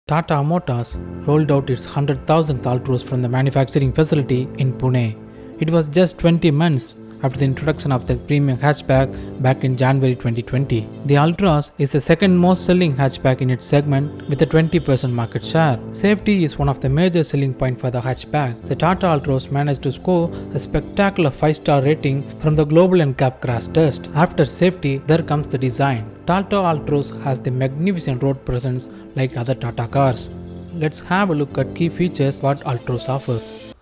Tata Motors rolled out its 100,000th Altroz from the manufacturing facility in Pune. It was just 20 months after the introduction of the premium hatchback back in January 2020. The Altroz is the second most selling hatchback in its segment with a 20% market share. Safety is one of the major selling points for the hatchback. The Tata Altroz managed to score a spectacular 5-star rating from the Global NCAP crash test. After safety, there comes the design. Tata Altroz has the magnificent road presence like other Tata cars. Let's have a look at key features what Altroz offers.